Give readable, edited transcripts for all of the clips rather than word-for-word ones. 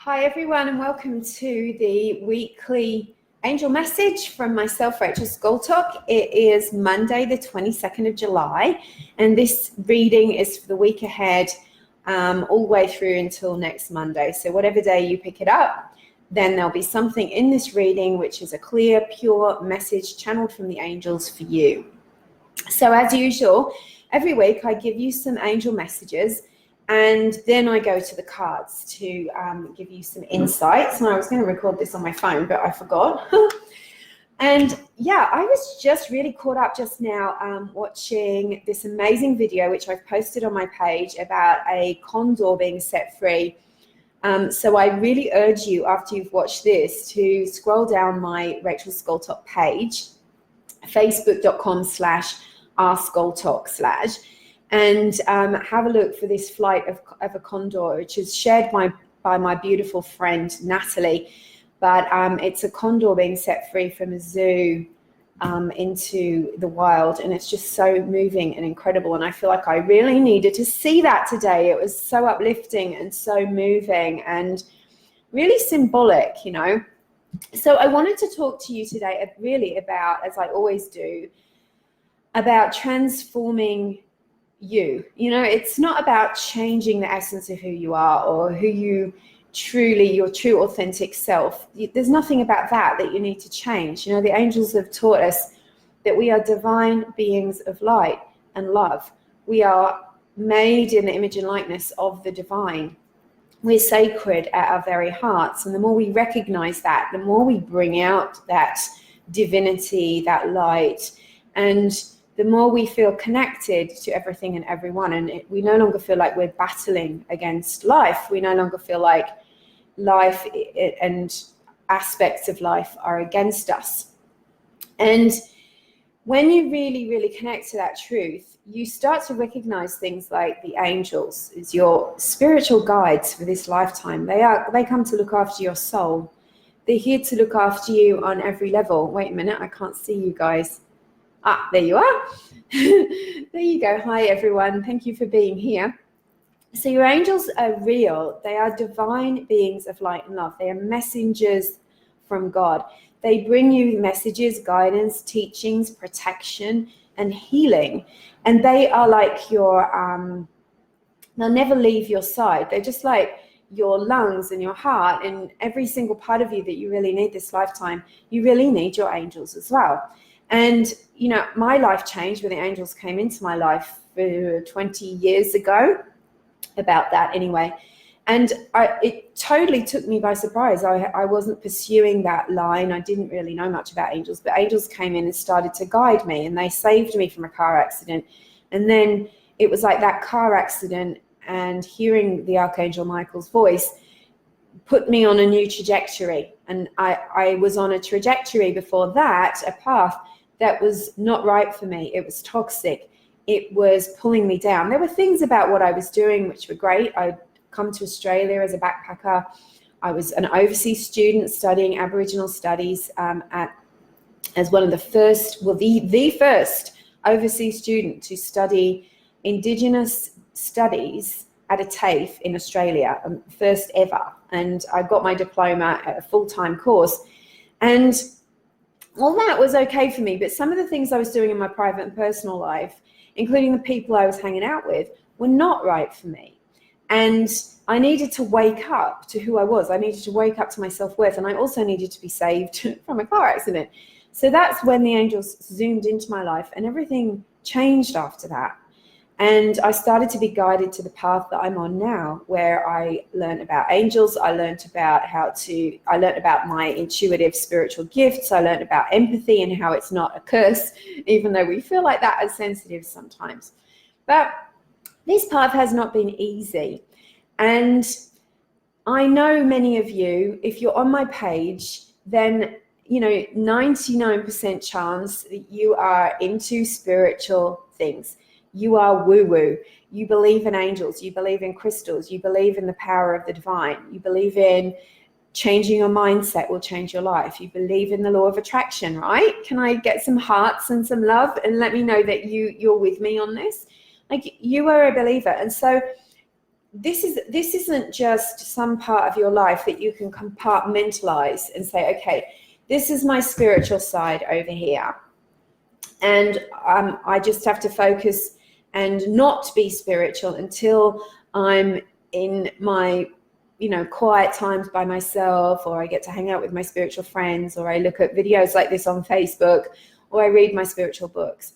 Hi everyone, and welcome to the weekly angel message from myself, Rachel Scoltock. It is Monday the 22nd of July, and this reading is for the week ahead, all the way through until next Monday. So whatever day you pick it up, then there'll be something in this reading which is a clear, pure message channeled from the angels for you. So as usual, every week I give you some angel messages, and then I go to the cards to give you some insights. And I was going to record this on my phone, but I forgot. And yeah, I was just really caught up just now watching this amazing video, which I've posted on my page, about a condor being set free. So I really urge you, after you've watched this, to scroll down my Rachel Scoltock page, facebook.com/rscoltock/ and have a look for this flight of a condor, which is shared by my beautiful friend Natalie. But it's a condor being set free from a zoo into the wild, and it's just so moving and incredible. And I feel like I really needed to see that today. It was so uplifting and so moving and really symbolic, you know. So I wanted to talk to you today really about, as I always do, about transforming you. You know, it's not about changing the essence of who you are or who you truly, your true authentic self. There's nothing about that you need to change. You know, the angels have taught us that we are divine beings of light and love. We are made in the image and likeness of the divine. We're sacred at our very hearts. And the more we recognize that, the more we bring out that divinity, that light, and the more we feel connected to everything and everyone. And we no longer feel like we're battling against life. We no longer feel like life and aspects of life are against us. And when you really, really connect to that truth, you start to recognize things like the angels as your spiritual guides for this lifetime. They come to look after your soul. They're here to look after you on every level. Wait a minute, I can't see you guys. Ah, there you are. There you go. Hi, everyone. Thank you for being here. So your angels are real. They are divine beings of light and love. They are messengers from God. They bring you messages, guidance, teachings, protection, and healing. And they are like your, they'll never leave your side. They're just like your lungs and your heart and every single part of you that you really need this lifetime. You really need your angels as well. And, you know, my life changed when the angels came into my life 20 years ago, about that anyway. And it totally took me by surprise. I wasn't pursuing that line. I didn't really know much about angels, but angels came in and started to guide me, and they saved me from a car accident. And then it was like that car accident and hearing the Archangel Michael's voice put me on a new trajectory. And I was on a trajectory before that, a path that was not right for me. It was toxic. It was pulling me down. There were things about what I was doing which were great. I'd come to Australia as a backpacker. I was an overseas student studying Aboriginal studies as one of the first, well, the first overseas student to study Indigenous studies at a TAFE in Australia, first ever. And I got my diploma at a full-time course. And all that was okay for me, but some of the things I was doing in my private and personal life, including the people I was hanging out with, were not right for me. And I needed to wake up to who I was. I needed to wake up to my self-worth, and I also needed to be saved from a car accident. So that's when the angels zoomed into my life, and everything changed after that. And I started to be guided to the path that I'm on now, where I learned about angels. I learned about my intuitive spiritual gifts. I learned about empathy and how it's not a curse, even though we feel like that as sensitives sometimes. But this path has not been easy. And I know many of you, if you're on my page, then, you know, 99% chance that you are into spiritual things. You are woo-woo. You believe in angels. You believe in crystals. You believe in the power of the divine. You believe in changing your mindset will change your life. You believe in the law of attraction, right? Can I get some hearts and some love and let me know that you're with me on this? Like, you are a believer. And so this isn't just some part of your life that you can compartmentalize and say, okay, this is my spiritual side over here, and I just have to focus and not be spiritual until I'm in my, quiet times by myself, or I get to hang out with my spiritual friends, or I look at videos like this on Facebook, or I read my spiritual books.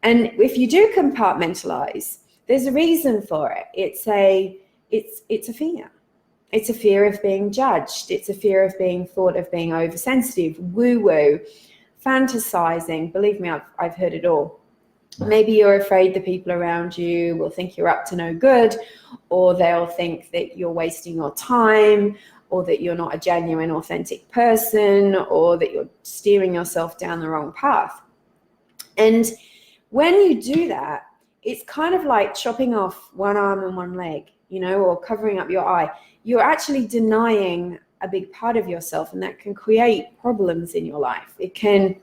And if you do compartmentalize, there's a reason for it. It's a fear. It's a fear of being judged. It's a fear of being thought of being oversensitive, woo-woo, fantasizing. Believe me, I've heard it all. Maybe you're afraid the people around you will think you're up to no good, or they'll think that you're wasting your time, or that you're not a genuine, authentic person, or that you're steering yourself down the wrong path. And when you do that, it's kind of like chopping off one arm and one leg, or covering up your eye. You're actually denying a big part of yourself, and that can create problems in your life. It can,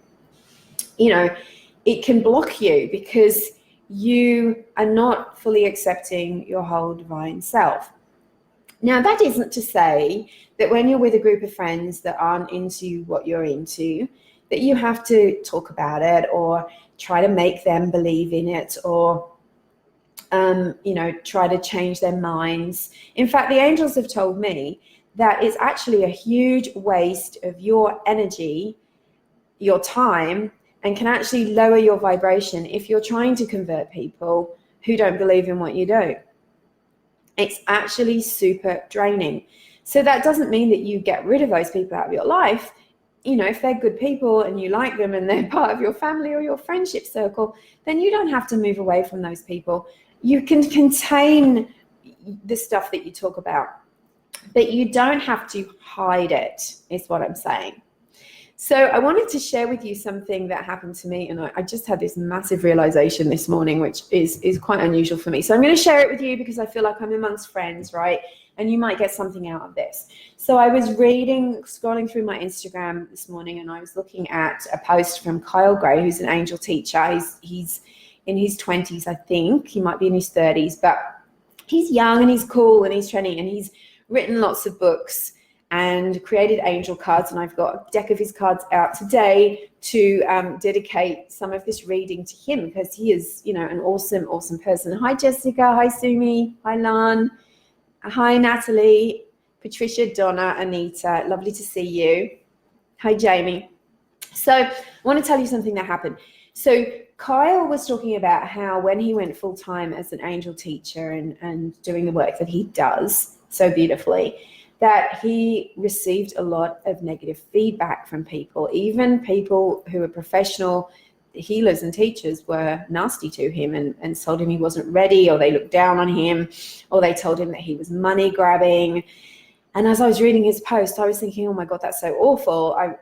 it can block you because you are not fully accepting your whole divine self. Now, that isn't to say that when you're with a group of friends that aren't into what you're into, that you have to talk about it or try to make them believe in it, or try to change their minds. In fact, the angels have told me that it's actually a huge waste of your energy, your time, and can actually lower your vibration if you're trying to convert people who don't believe in what you do. It's actually super draining. So that doesn't mean that you get rid of those people out of your life. If they're good people and you like them and they're part of your family or your friendship circle, then you don't have to move away from those people. You can contain the stuff that you talk about, but you don't have to hide it, is what I'm saying. So I wanted to share with you something that happened to me, and I just had this massive realization this morning, which is quite unusual for me. So I'm going to share it with you because I feel like I'm amongst friends, right? And you might get something out of this. So I was scrolling through my Instagram this morning, and I was looking at a post from Kyle Gray, who's an angel teacher. He's in his 20s, I think. He might be in his 30s, but he's young and he's cool and he's trendy, and he's written lots of books and created angel cards, and I've got a deck of his cards out today to dedicate some of this reading to him, because he is, an awesome person. Hi, Jessica. Hi, Sumi. Hi, Lan. Hi, Natalie, Patricia, Donna, Anita. Lovely to see you. Hi, Jamie. So I want to tell you something that happened. So Kyle was talking about how when he went full-time as an angel teacher and doing the work that he does so beautifully, that he received a lot of negative feedback from people. Even people who are professional healers and teachers were nasty to him and told him he wasn't ready, or they looked down on him, or they told him that he was money grabbing. And as I was reading his post, I was thinking, oh my God, that's so awful. I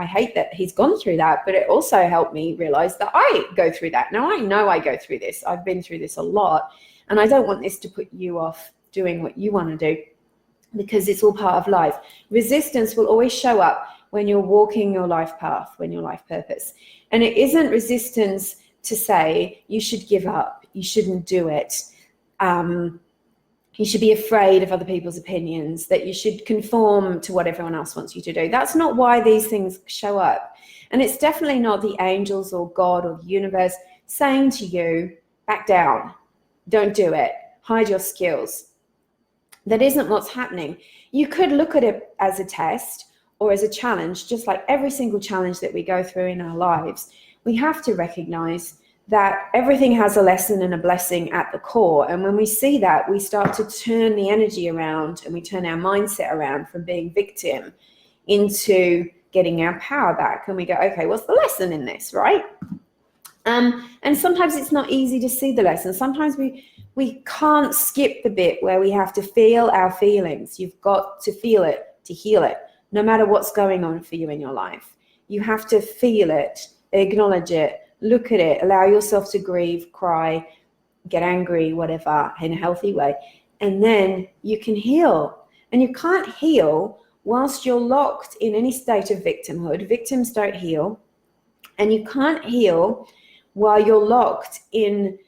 hate that he's gone through that, but it also helped me realize that I go through that. Now I know I go through this. I've been through this a lot, and I don't want this to put you off doing what you want to do, because it's all part of life. Resistance will always show up when you're walking your life path, when your life purpose. And it isn't resistance to say you should give up, you shouldn't do it, you should be afraid of other people's opinions, that you should conform to what everyone else wants you to do. That's not why these things show up. And it's definitely not the angels or God or the universe saying to you, back down, don't do it, hide your skills. That isn't what's happening. You could look at it as a test or as a challenge, just like every single challenge that we go through in our lives. We have to recognize that everything has a lesson and a blessing at the core. And when we see that, we start to turn the energy around, and we turn our mindset around from being victim into getting our power back. And we go, okay, what's the lesson in this, right? And sometimes it's not easy to see the lesson. Sometimes we can't skip the bit where we have to feel our feelings. You've got to feel it to heal it, no matter what's going on for you in your life. You have to feel it, acknowledge it, look at it, allow yourself to grieve, cry, get angry, whatever, in a healthy way. And then you can heal. And you can't heal whilst you're locked in any state of victimhood. Victims don't heal. And you can't heal while you're locked in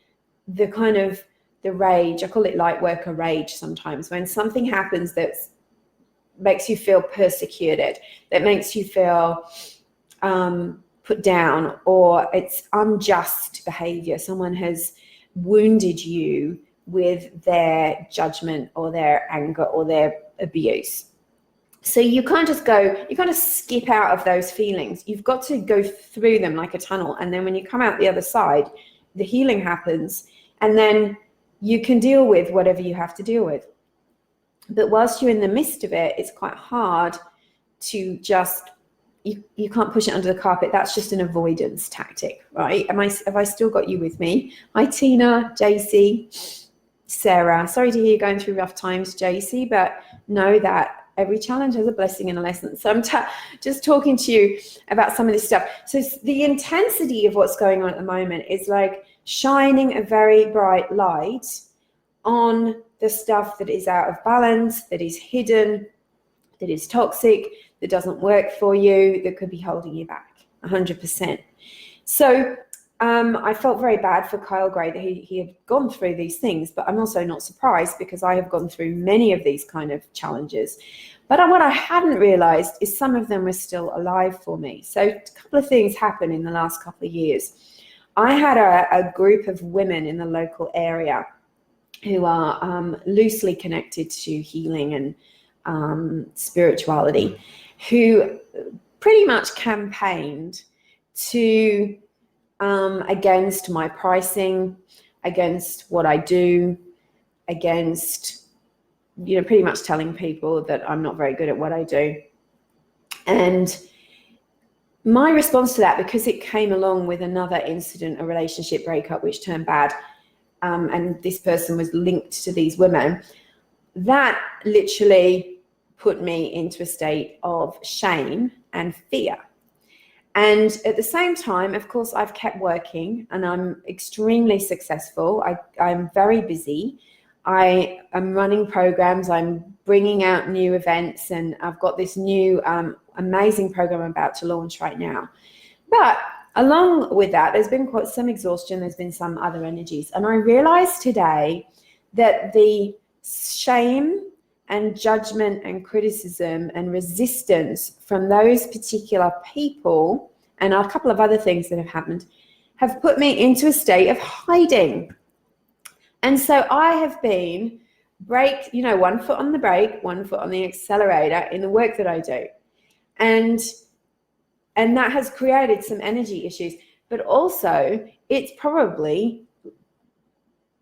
the kind of the rage. I call it light worker rage sometimes, when something happens that makes you feel persecuted, that makes you feel put down, or it's unjust behavior. Someone has wounded you with their judgment or their anger or their abuse. So you can't just go, you kind of skip out of those feelings. You've got to go through them like a tunnel. And then when you come out the other side, the healing happens, and then you can deal with whatever you have to deal with. But whilst you're in the midst of it, it's quite hard to just, you can't push it under the carpet. That's just an avoidance tactic, right? Have I still got you with me? Hi, Tina, JC, Sarah. Sorry to hear you going through rough times, JC, but know that every challenge has a blessing and a lesson. So I'm just talking to you about some of this stuff. So the intensity of what's going on at the moment is like shining a very bright light on the stuff that is out of balance, that is hidden, that is toxic, that doesn't work for you, that could be holding you back 100%. So I felt very bad for Kyle Gray that he had gone through these things, but I'm also not surprised because I have gone through many of these kind of challenges. But what I hadn't realized is some of them were still alive for me. So a couple of things happened in the last couple of years. I had a group of women in the local area who are loosely connected to healing and spirituality, who pretty much campaigned to against my pricing, against what I do, against, pretty much telling people that I'm not very good at what I do. And my response to that, because it came along with another incident, a relationship breakup, which turned bad, and this person was linked to these women, that literally put me into a state of shame and fear. And at the same time, of course, I've kept working and I'm extremely successful. I'm very busy. I am running programs. I'm bringing out new events, and I've got this new amazing program I'm about to launch right now. But along with that, there's been quite some exhaustion. There's been some other energies. And I realized today that the shame and judgment and criticism and resistance from those particular people and a couple of other things that have happened have put me into a state of hiding. And so I have been one foot on the brake, one foot on the accelerator in the work that I do. And that has created some energy issues, but also it's probably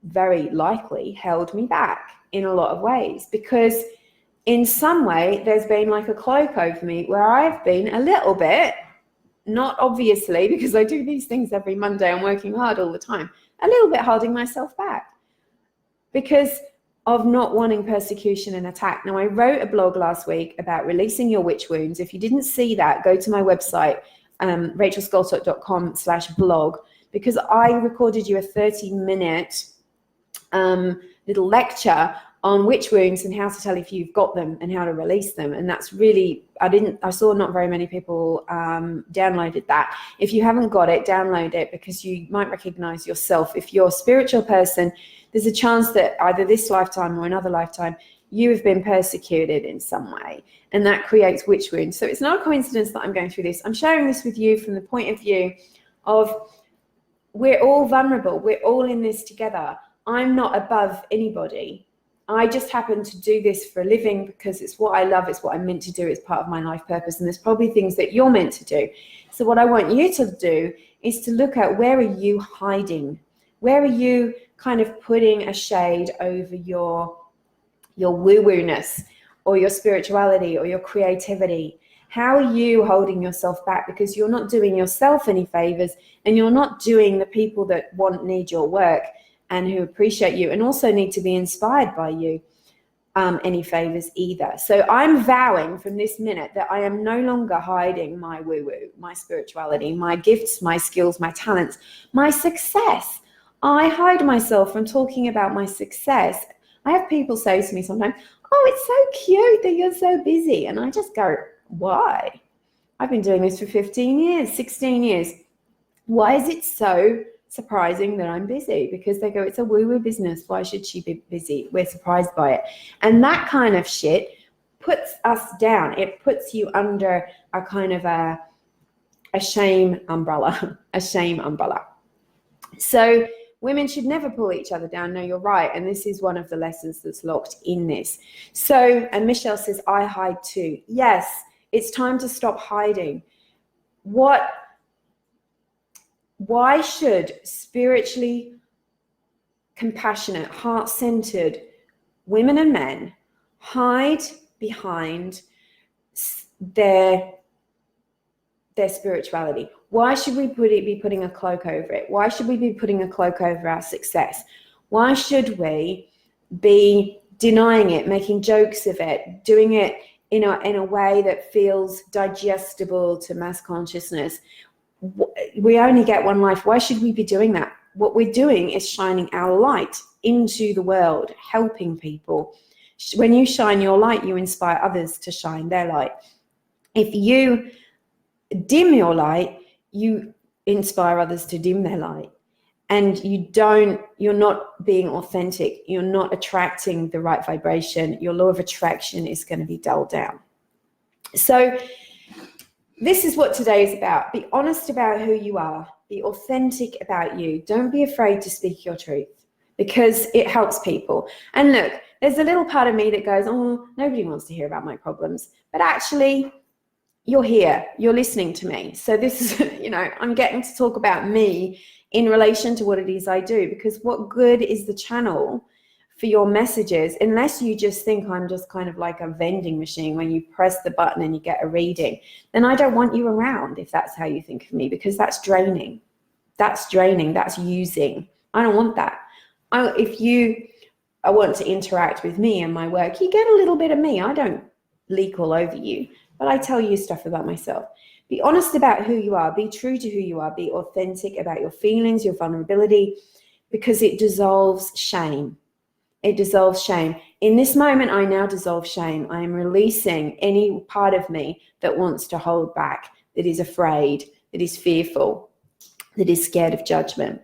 very likely held me back in a lot of ways, because in some way there's been like a cloak over me where I've been a little bit, not obviously because I do these things every Monday, I'm working hard all the time, a little bit holding myself back because of not wanting persecution and attack. Now, I wrote a blog last week about releasing your witch wounds. If you didn't see that, go to my website, rachelscoltock.com/blog, because I recorded you a 30-minute little lecture on witch wounds and how to tell if you've got them and how to release them. And that's really, I saw not very many people downloaded that. If you haven't got it, download it, because you might recognize yourself. If you're a spiritual person, there's a chance that either this lifetime or another lifetime, you have been persecuted in some way, and that creates witch wounds. So it's not a coincidence that I'm going through this. I'm sharing this with you from the point of view of we're all vulnerable. We're all in this together. I'm not above anybody. I just happen to do this for a living because it's what I love. It's what I'm meant to do. It's part of my life purpose. And there's probably things that you're meant to do. So what I want you to do is to look at, where are you hiding? Where are you kind of putting a shade over your woo-woo-ness or your spirituality or your creativity? How are you holding yourself back? Because you're not doing yourself any favors, and you're not doing the people that need your work and who appreciate you and also need to be inspired by you any favors either. So I'm vowing from this minute that I am no longer hiding my woo-woo, my spirituality, my gifts, my skills, my talents, my success. I hide myself from talking about my success. I have people say to me sometimes, oh, it's so cute that you're so busy. And I just go, why? I've been doing this for 15 years, 16 years. Why is it so surprising that I'm busy, because they go, it's a woo-woo business. Why should she be busy? We're surprised by it. And that kind of shit puts us down. It puts you under a kind of a shame umbrella, a shame umbrella. So women should never pull each other down. No, you're right. And this is one of the lessons that's locked in this. So, and Michelle says, I hide too. Yes, it's time to stop hiding. Why should spiritually compassionate, heart-centered women and men hide behind their spirituality? Why should we be putting a cloak over it? Why should we be putting a cloak over our success? Why should we be denying it, making jokes of it, doing it in a way that feels digestible to mass consciousness? We only get one life. Why should we be doing that? What we're doing is shining our light into the world, helping people. When you shine your light, you inspire others to shine their light. If you dim your light, you inspire others to dim their light. And you're not being authentic. You're not attracting the right vibration. Your law of attraction is going to be dulled down. So this is what today is about. Be honest about who you are. Be authentic about you. Don't be afraid to speak your truth, because it helps people. And look, there's a little part of me that goes, oh, nobody wants to hear about my problems. But actually, you're here. You're listening to me. So this is, I'm getting to talk about me in relation to what it is I do, because what good is the channel for your messages unless you just think I'm just kind of like a vending machine when you press the button and you get a reading? Then I don't want you around if that's how you think of me, because that's draining. That's draining. That's using. I don't want that. If you want to interact with me and my work, you get a little bit of me. I don't leak all over you, but I tell you stuff about myself. Be honest about who you are. Be true to who you are. Be authentic about your feelings, your vulnerability, because it dissolves shame. It dissolves shame. In this moment, I now dissolve shame. I am releasing any part of me that wants to hold back, that is afraid, that is fearful, that is scared of judgment.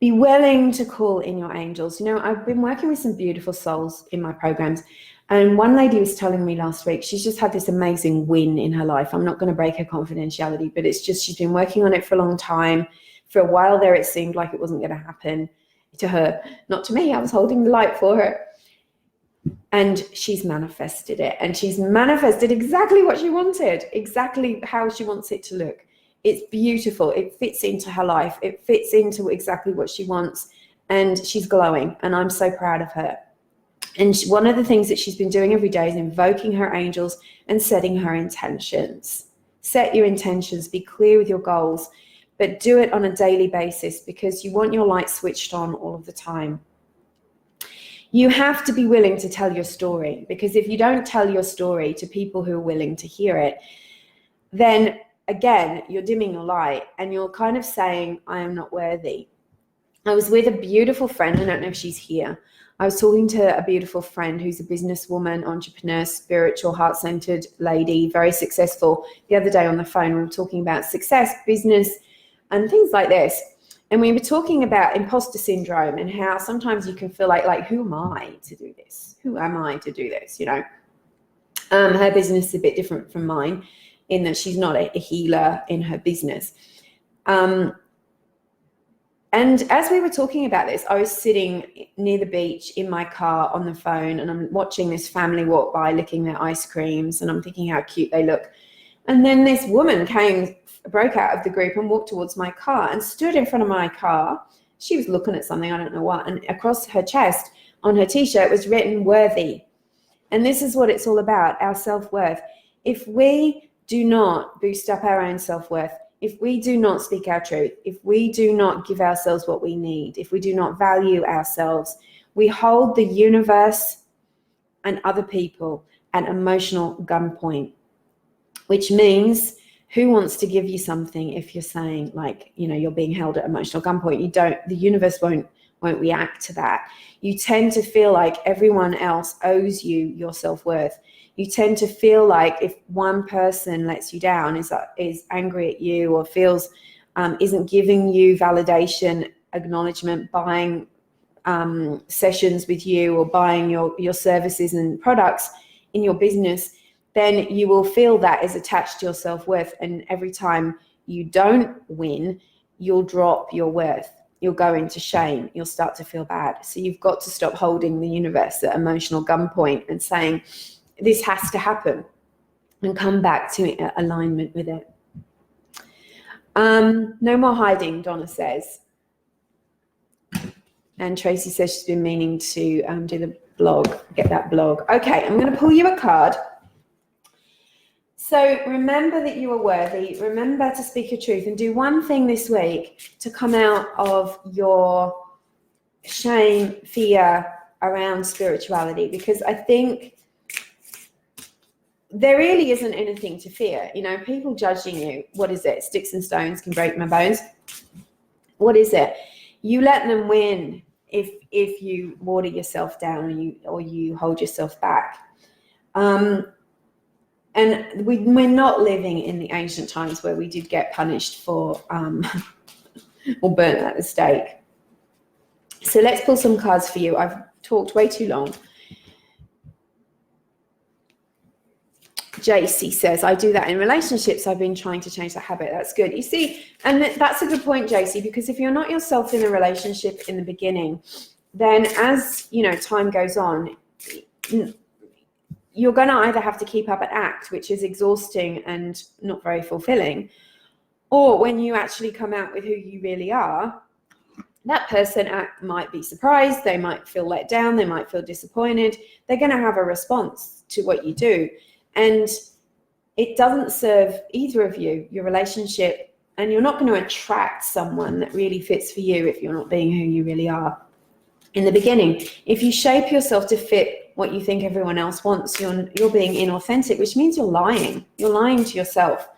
Be willing to call in your angels. I've been working with some beautiful souls in my programs. And one lady was telling me last week, she's just had this amazing win in her life. I'm not going to break her confidentiality, but it's just she's been working on it for a long time. For a while there, it seemed like it wasn't going to happen to her. Not to me. I was holding the light for her. And she's manifested it. And she's manifested exactly what she wanted, exactly how she wants it to look. It's beautiful. It fits into her life. It fits into exactly what she wants. And she's glowing. And I'm so proud of her. And one of the things that she's been doing every day is invoking her angels and setting her intentions. Set your intentions, be clear with your goals, but do it on a daily basis, because you want your light switched on all of the time. You have to be willing to tell your story, because if you don't tell your story to people who are willing to hear it, then again, you're dimming your light and you're kind of saying, I am not worthy. I was with a beautiful friend. I don't know if she's here. I was talking to a beautiful friend who's a businesswoman, entrepreneur, spiritual, heart-centered lady, very successful. The other day on the phone, we were talking about success, business, and things like this. And we were talking about imposter syndrome and how sometimes you can feel like who am I to do this? Who am I to do this? Her business is a bit different from mine in that she's not a healer in her business. And as we were talking about this, I was sitting near the beach in my car on the phone, and I'm watching this family walk by licking their ice creams, and I'm thinking how cute they look. And then this woman broke out of the group and walked towards my car and stood in front of my car. She was looking at something, I don't know what, and across her chest on her t-shirt was written worthy. And this is what it's all about, our self-worth. If we do not boost up our own self-worth, if we do not speak our truth, if we do not give ourselves what we need, if we do not value ourselves, we hold the universe and other people at emotional gunpoint, which means who wants to give you something if you're saying you're being held at emotional gunpoint? The universe won't react to that. You tend to feel like everyone else owes you your self-worth. You tend to feel like if one person lets you down, is angry at you, or feels isn't giving you validation, acknowledgement, buying sessions with you or buying your services and products in your business, then you will feel that is attached to your self-worth. And every time you don't win, you'll drop your worth. You'll go into shame. You'll start to feel bad. So you've got to stop holding the universe at emotional gunpoint and saying, this has to happen, and come back to alignment with it. No more hiding, Donna says. And Tracy says she's been meaning to do the blog, get that blog. Okay, I'm going to pull you a card. So remember that you are worthy. Remember to speak your truth and do one thing this week to come out of your shame, fear around spirituality, because I think there really isn't anything to fear. You know, people judging you, what is it? Sticks and stones can break my bones. What is it? You let them win if you water yourself down or you hold yourself back. And we're not living in the ancient times where we did get punished for or burnt at the stake. So let's pull some cards for you. I've talked way too long. JC says, I do that in relationships. I've been trying to change the habit. That's good. You see, and that's a good point, JC, because if you're not yourself in a relationship in the beginning, then as, you know, time goes on, you're going to either have to keep up an act, which is exhausting and not very fulfilling, or when you actually come out with who you really are, that person might be surprised, they might feel let down, they might feel disappointed, they're going to have a response to what you do. And it doesn't serve either of you, your relationship, and you're not going to attract someone that really fits for you if you're not being who you really are in the beginning. If you shape yourself to fit what you think everyone else wants, you're being inauthentic, which means you're lying. You're lying to yourself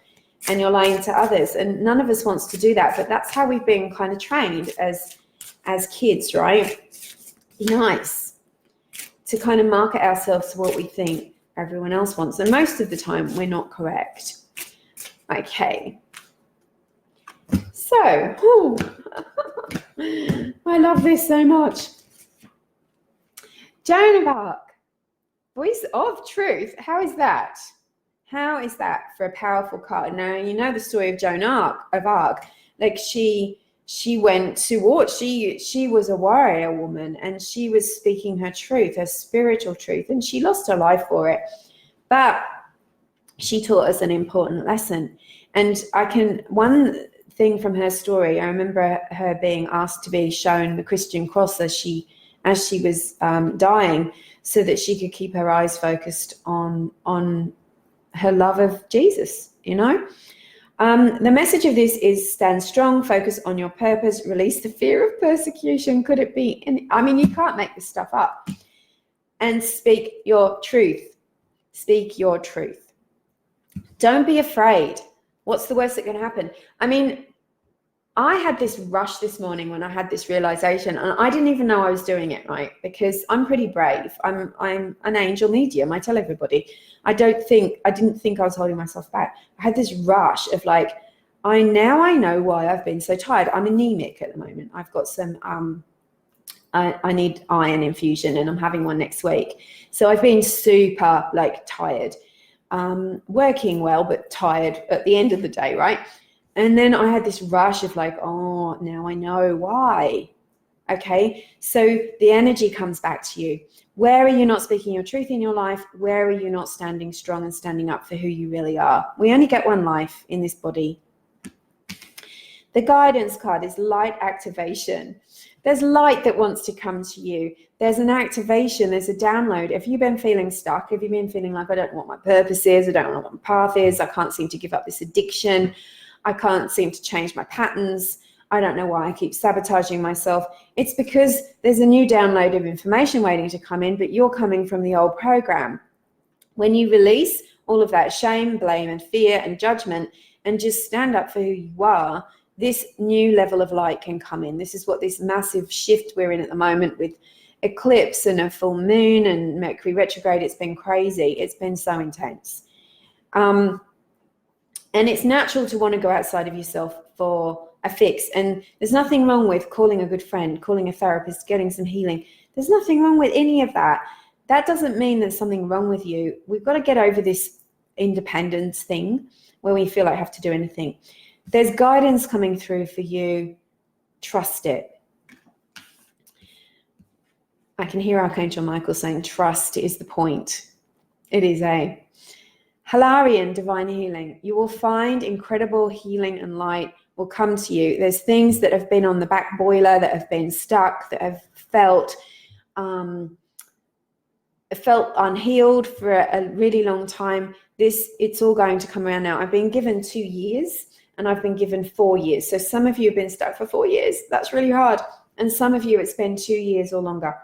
and you're lying to others. And none of us wants to do that, but that's how we've been kind of trained as kids, right? Be nice, to kind of market ourselves to what we think everyone else wants, and most of the time we're not correct. Okay, so I love this so much. Joan of Arc, voice of truth. How is that? How is that for a powerful card? Now, you know the story of Joan of Arc. Like she went to war. She was a warrior woman, and she was speaking her truth, her spiritual truth, and she lost her life for it. But she taught us an important lesson. And one thing from her story, I remember her being asked to be shown the Christian cross as she was dying, so that she could keep her eyes focused on her love of Jesus, you know. The message of this is stand strong, focus on your purpose, release the fear of persecution. Could it be? I mean, you can't make this stuff up. And speak your truth. Speak your truth. Don't be afraid. What's the worst that can happen? I mean, I had this rush this morning when I had this realization, and I didn't even know I was doing it, right? Because I'm pretty brave. I'm an angel medium. I tell everybody. I didn't think I was holding myself back. I had this rush of like, I know why I've been so tired. I'm anemic at the moment. I've got some, I need iron infusion, and I'm having one next week. So I've been super like tired, working well, but tired at the end of the day, right? And then I had this rush of like, oh, now I know why. Okay, so the energy comes back to you. Where are you not speaking your truth in your life? Where are you not standing strong and standing up for who you really are? We only get one life in this body. The guidance card is light activation. There's light that wants to come to you. There's an activation, there's a download. If you've been feeling stuck, if you've been feeling like, I don't know what my purpose is, I don't know what my path is, I can't seem to give up this addiction, I can't seem to change my patterns, I don't know why I keep sabotaging myself. It's because there's a new download of information waiting to come in, but you're coming from the old program. When you release all of that shame, blame, and fear and judgment, and just stand up for who you are, this new level of light can come in. This is what this massive shift we're in at the moment with eclipse and a full moon and Mercury retrograde. It's been crazy. It's been so intense. And it's natural to want to go outside of yourself for a fix. And there's nothing wrong with calling a good friend, calling a therapist, getting some healing. There's nothing wrong with any of that. That doesn't mean there's something wrong with you. We've got to get over this independence thing where we feel like I have to do anything. There's guidance coming through for you. Trust it. I can hear Archangel Michael saying trust is the point. It is a Hilarion, divine healing. You will find incredible healing and light will come to you. There's things that have been on the back boiler, that have been stuck, that have felt unhealed for a really long time. It's all going to come around now. I've been given 2 years and I've been given 4 years. So some of you have been stuck for 4 years. That's really hard. And some of you, it's been 2 years or longer.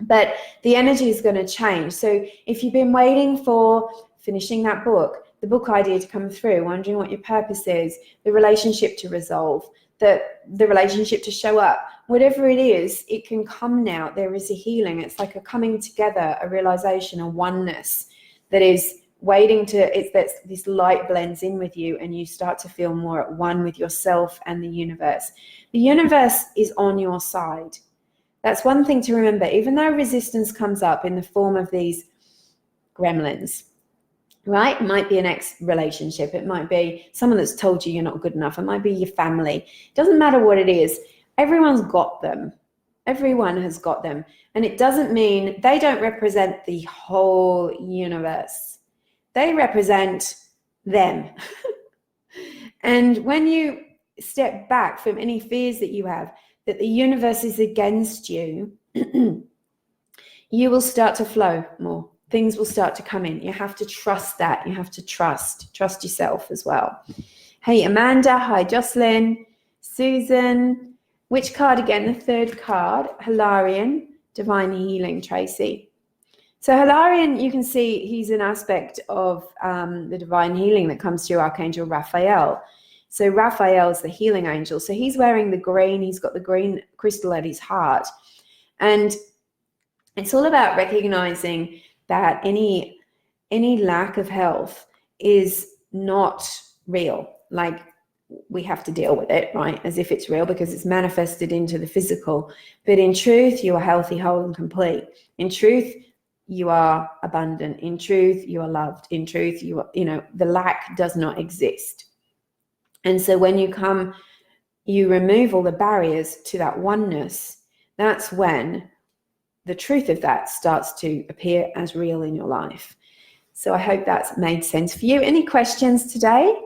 But the energy is going to change. So if you've been waiting for finishing that book, the book idea to come through, wondering what your purpose is, the relationship to resolve, the relationship to show up, whatever it is, it can come now. There is a healing. It's like a coming together, a realization, a oneness that is waiting that this light blends in with you and you start to feel more at one with yourself and the universe. The universe is on your side. That's one thing to remember. Even though resistance comes up in the form of these gremlins, right? It might be an ex-relationship. It might be someone that's told you you're not good enough. It might be your family. It doesn't matter what it is. Everyone's got them. Everyone has got them. And it doesn't mean they don't represent the whole universe. They represent them. And when you step back from any fears that you have, that the universe is against you, you will start to flow more. Things will start to come in. You have to trust that. You have to trust yourself as well. Hey, Amanda. Hi, Jocelyn. Susan. Which card again? The third card. Hilarion, divine healing, Tracy. So Hilarion, you can see he's an aspect of the divine healing that comes through Archangel Raphael. So Raphael's the healing angel. So he's wearing the green. He's got the green crystal at his heart. And it's all about recognizing that any lack of health is not real. Like, we have to deal with it, right? As if it's real, because it's manifested into the physical. But in truth, you are healthy, whole, and complete. In truth, you are abundant. In truth, you are loved. In truth, the lack does not exist. And so when you remove all the barriers to that oneness, that's when the truth of that starts to appear as real in your life. So I hope that's made sense for you. Any questions today?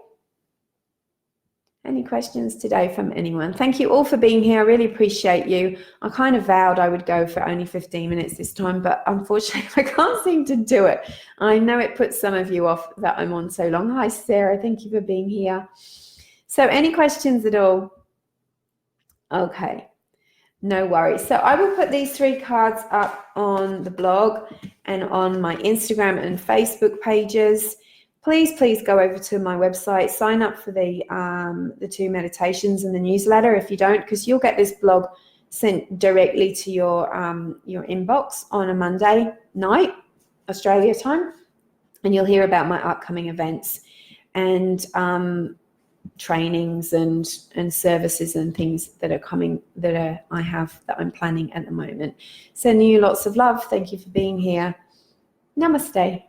Any questions today from anyone? Thank you all for being here. I really appreciate you. I kind of vowed I would go for only 15 minutes this time, but unfortunately I can't seem to do it. I know it puts some of you off that I'm on so long. Hi, Sarah. Thank you for being here. So any questions at all? Okay, no worries. So I will put these 3 cards up on the blog and on my Instagram and Facebook pages. Please go over to my website, sign up for the 2 meditations and the newsletter if you don't, because you'll get this blog sent directly to your inbox on a Monday night, Australia time, and you'll hear about my upcoming events and trainings and services and things that are coming, that I'm planning at the moment. Sending you lots of love. Thank you for being here. Namaste.